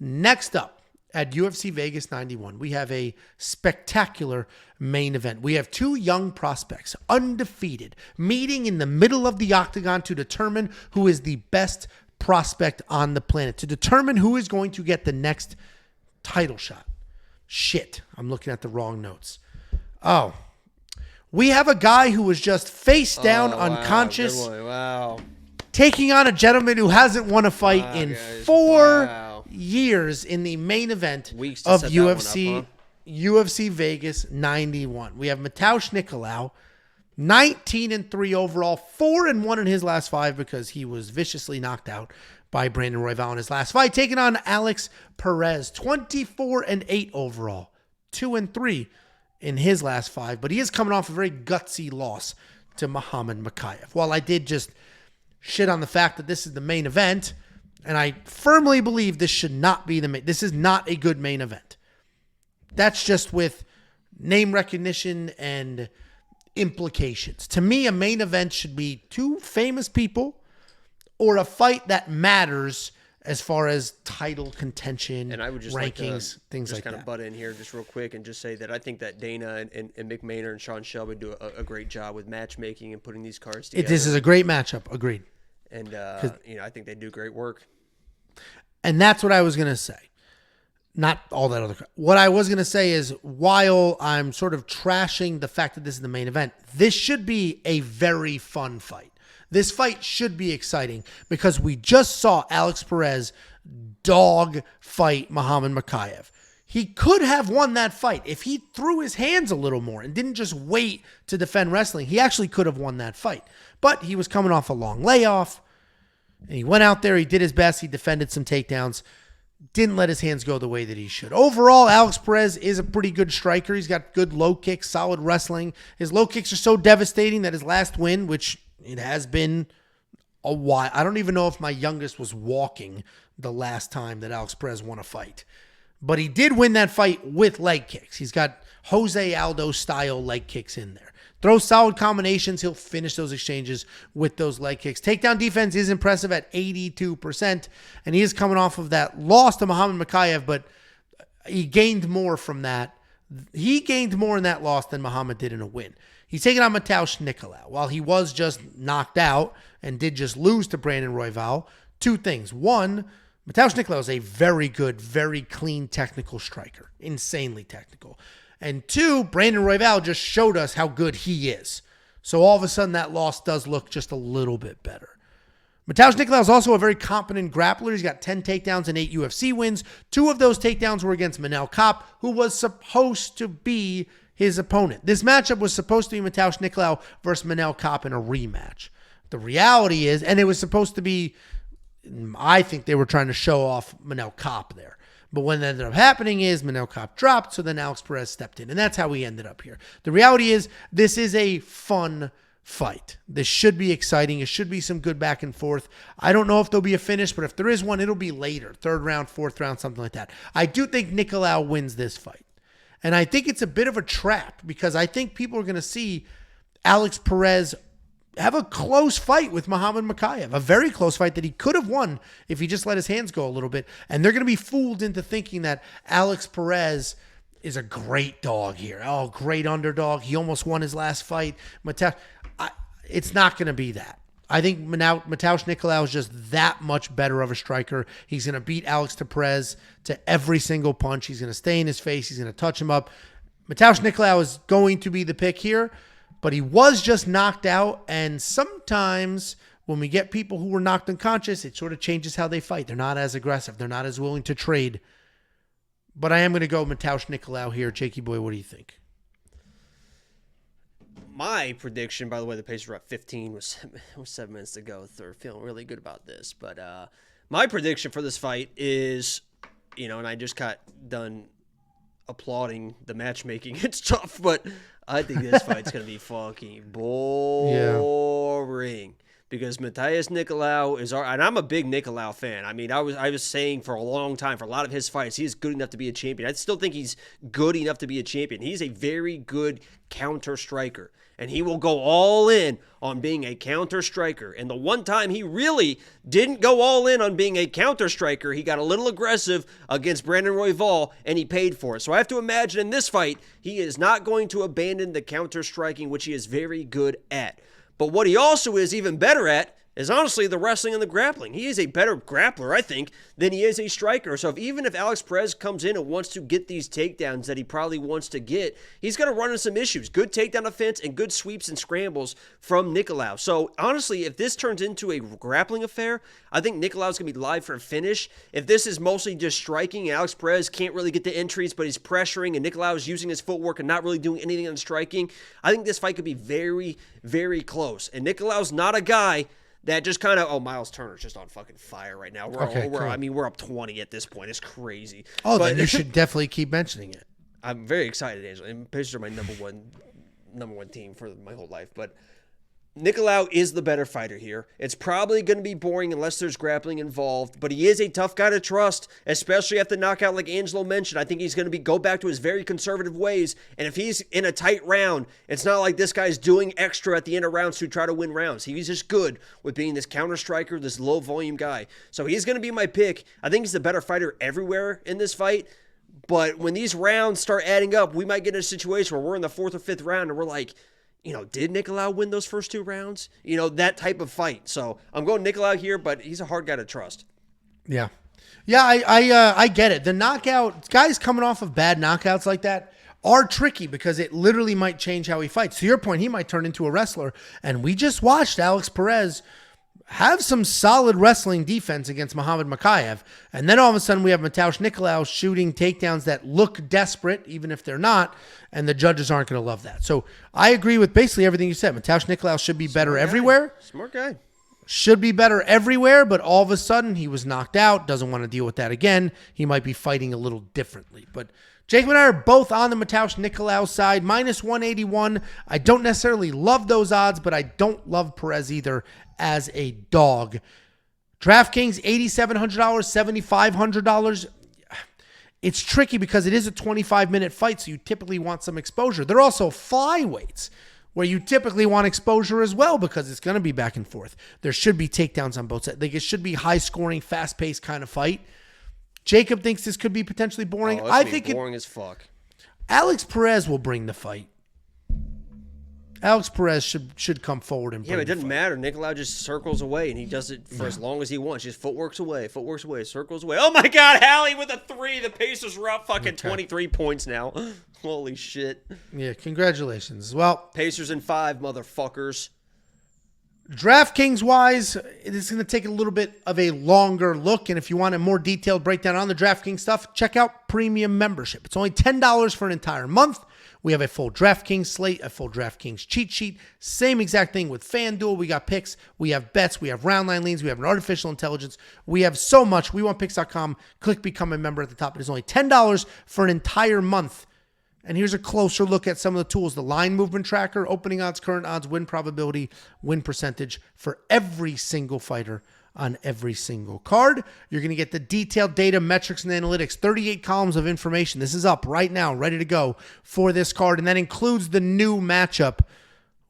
Next up at UFC Vegas 91, we have a spectacular main event. We have two young prospects, undefeated, meeting in the middle of the octagon to determine who is the best prospect on the planet, to determine who is going to get the next title shot. Shit, I'm looking at the wrong notes. Oh, we have a guy who was just face down, unconscious. Wow. Taking on a gentleman who hasn't won a fight in 4 years in the main event of UFC Vegas 91. We have Matheus Nicolau, 19-3 overall, 4-1 in his last 5 because he was viciously knocked out by Brandon Royval in his last fight. Taking on Alex Perez, 24-8 overall, 2-3 in his last 5, but he is coming off a very gutsy loss to Muhammad Mokaev. While I did just shit on the fact that this is the main event, and I firmly believe this should not be this is not a good main event. That's just with name recognition and implications. To me, a main event should be two famous people or a fight that matters as far as title contention, and I would just rankings, things just like kind that. of butt in here just real quick and just say that I think that Dana and Mick Maynard and Sean Shelby do a great job with matchmaking and putting these cards together. This is a great matchup. Agreed. And I think they do great work. And that's what I was going to say. Not all that other. What I was going to say is, while I'm sort of trashing the fact that this is the main event, this should be a very fun fight. This fight should be exciting because we just saw Alex Perez dog fight Muhammad Mokaev. He could have won that fight. If he threw his hands a little more and didn't just wait to defend wrestling, he actually could have won that fight. But he was coming off a long layoff, and he went out there, he did his best, he defended some takedowns, didn't let his hands go the way that he should. Overall, Alex Perez is a pretty good striker. He's got good low kicks, solid wrestling. His low kicks are so devastating that his last win, which it has been a while. I don't even know if my youngest was walking the last time that Alex Perez won a fight. But he did win that fight with leg kicks. He's got Jose Aldo style leg kicks in there. Throws solid combinations. He'll finish those exchanges with those leg kicks. Takedown defense is impressive at 82%. And he is coming off of that loss to Muhammad Mokaev, but he gained more from that. He gained more in that loss than Muhammad did in a win. He's taking on Matheus Nicolau. While he was just knocked out and did just lose to Brandon Royval, two things. One, Matheus Nicolau is a very good, very clean technical striker. Insanely technical. And two, Brandon Royval just showed us how good he is. So all of a sudden that loss does look just a little bit better. Matheus Nicolau is also a very competent grappler. He's got 10 takedowns and 8 UFC wins. 2 of those takedowns were against Manel Kape, who was supposed to be his opponent. This matchup was supposed to be Matheus Nicolau versus Manel Kape in a rematch. The reality is, and it was supposed to be, I think they were trying to show off Manel Kape there. But what ended up happening is Manel Kape dropped, so then Alex Perez stepped in. And that's how we ended up here. The reality is, this is a fun fight. This should be exciting. It should be some good back and forth. I don't know if there'll be a finish, but if there is one, it'll be later. 3rd round, 4th round, something like that. I do think Nicolau wins this fight. And I think it's a bit of a trap because I think people are going to see Alex Perez have a close fight with Muhammad Mokaev, a very close fight that he could have won if he just let his hands go a little bit. And they're going to be fooled into thinking that Alex Perez is a great dog here. Oh, great underdog. He almost won his last fight. It's not going to be that. I think Matheus Nicolau is just that much better of a striker. He's going to beat Alex Perez to every single punch. He's going to stay in his face. He's going to touch him up. Matheus Nicolau is going to be the pick here, but he was just knocked out. And sometimes when we get people who were knocked unconscious, it sort of changes how they fight. They're not as aggressive. They're not as willing to trade. But I am going to go Matheus Nicolau here. Jakey boy, what do you think? My prediction, by the way, the Pacers were at 15 with 7 minutes to go. They're feeling really good about this. But my prediction for this fight is, and I just got done applauding the matchmaking. It's tough, but I think this fight's going to be fucking boring. Yeah. because Matheus Nicolau is and I'm a big Nicolau fan. I mean, I was saying for a long time, for a lot of his fights, he's good enough to be a champion. I still think he's good enough to be a champion. He's a very good counter striker, and he will go all in on being a counter striker. And the one time he really didn't go all in on being a counter striker, he got a little aggressive against Brandon Royval, and he paid for it. So I have to imagine in this fight, he is not going to abandon the counter striking, which he is very good at. But what he also is even better at is honestly the wrestling and the grappling. He is a better grappler, I think, than he is a striker. So even if Alex Perez comes in and wants to get these takedowns that he probably wants to get, he's going to run into some issues. Good takedown offense and good sweeps and scrambles from Nicolau. So honestly, if this turns into a grappling affair, I think Nicolau's going to be live for a finish. If this is mostly just striking and Alex Perez can't really get the entries, but he's pressuring and Nicolau is using his footwork and not really doing anything on striking, I think this fight could be very, very close. And Nicolau's not a guy that just kind of, Miles Turner's just on fucking fire right now. We're up 20 at this point. It's crazy. Oh, but then you should definitely keep mentioning it. I'm very excited, Angela. And Pacers are my number one team for my whole life. But Nicolau is the better fighter here. It's probably going to be boring unless there's grappling involved, but he is a tough guy to trust, especially after the knockout like Angelo mentioned. I think he's going to go back to his very conservative ways, and if he's in a tight round, it's not like this guy's doing extra at the end of rounds to try to win rounds. He's just good with being this counter striker, this low volume guy. So he's going to be my pick. I think he's the better fighter everywhere in this fight, but when these rounds start adding up, we might get in a situation where we're in the 4th or 5th round and we're like, did Nicolau win those first 2 rounds? That type of fight. So I'm going Nicolau here, but he's a hard guy to trust. Yeah. Yeah, I get it. The knockout, guys coming off of bad knockouts like that are tricky because it literally might change how he fights. To your point, he might turn into a wrestler. And we just watched Alex Perez have some solid wrestling defense against Muhammad Mokaev. And then all of a sudden we have Matheus Nicolau shooting takedowns that look desperate, even if they're not, and the judges aren't going to love that. So I agree with basically everything you said. Matheus Nicolau should be better everywhere. Smart guy. Should be better everywhere, but all of a sudden he was knocked out, doesn't want to deal with that again. He might be fighting a little differently. But Jacob and I are both on the Matheus Nicolau side, minus 181. I don't necessarily love those odds, but I don't love Perez either as a dog. DraftKings, $8,700, $7,500. It's tricky because it is a 25-minute fight, so you typically want some exposure. They're also flyweights, where you typically want exposure as well because it's going to be back and forth. There should be takedowns on both sides. Like, it should be high-scoring, fast-paced kind of fight. Jacob thinks this could be potentially boring. I think boring as fuck. Alex Perez will bring the fight. Alex Perez should come forward and bring but it doesn't the fight. matter. Nicolau just circles away, and he does it for as long as he wants. Just footworks away, circles away. Oh, my God, Hallie with a 3. The Pacers are up fucking 23 points now. Holy shit. Yeah, congratulations. Well, Pacers in 5, motherfuckers. DraftKings-wise, it is going to take a little bit of a longer look, and if you want a more detailed breakdown on the DraftKings stuff, check out Premium Membership. It's only $10 for an entire month. We have a full DraftKings slate, a full DraftKings cheat sheet. Same exact thing with FanDuel. We got picks, we have bets, we have round line leans, we have an artificial intelligence. We have so much. WeWantPicks.com. Click Become a Member at the top. It is only $10 for an entire month. And here's a closer look at some of the tools. The line movement tracker, opening odds, current odds, win probability, win percentage for every single fighter on every single card. You're going to get the detailed data, metrics, and analytics, 38 columns of information. This is up right now, ready to go for this card. And that includes the new matchup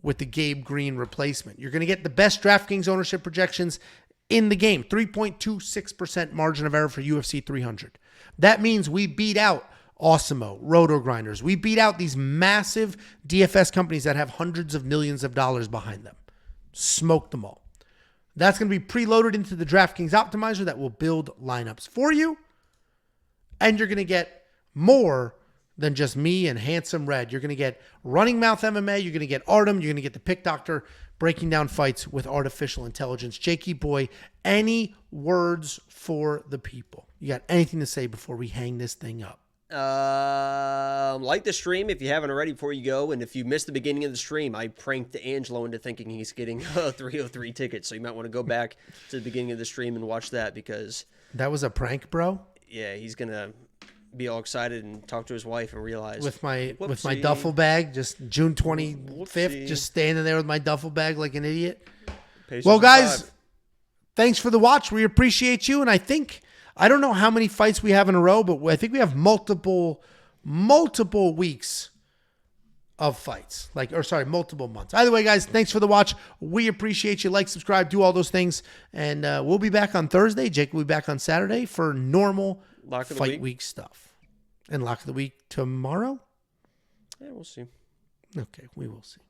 with the Gabe Green replacement. You're going to get the best DraftKings ownership projections in the game, 3.26% margin of error for UFC 300. That means we beat out Awesemo, Roto Grinders. We beat out these massive DFS companies that have hundreds of millions of dollars behind them. Smoke them all. That's going to be preloaded into the DraftKings optimizer that will build lineups for you. And you're going to get more than just me and Handsome Red. You're going to get Running Mouth MMA. You're going to get Artem. You're going to get the Pick Doctor breaking down fights with artificial intelligence. Jakey boy, any words for the people? You got anything to say before we hang this thing up? Like the stream if you haven't already before you go, and if you missed the beginning of the stream, I pranked Angelo into thinking he's getting a 303 ticket, so you might want to go back to the beginning of the stream and watch that, because that was a prank, bro. Yeah, he's gonna be all excited and talk to his wife and realize with my duffel bag, just June 25th, just standing there with my duffel bag like an idiot. Pacers Well, in guys, 5. thanks for the watch. We appreciate you. And I don't know how many fights we have in a row, but I think we have multiple weeks of fights. Multiple months. Either way, guys, thanks for the watch. We appreciate you. Like, subscribe, do all those things. And we'll be back on Thursday. Jake will be back on Saturday for normal fight week stuff. And lock of the week tomorrow? Yeah, we'll see. Okay, we will see.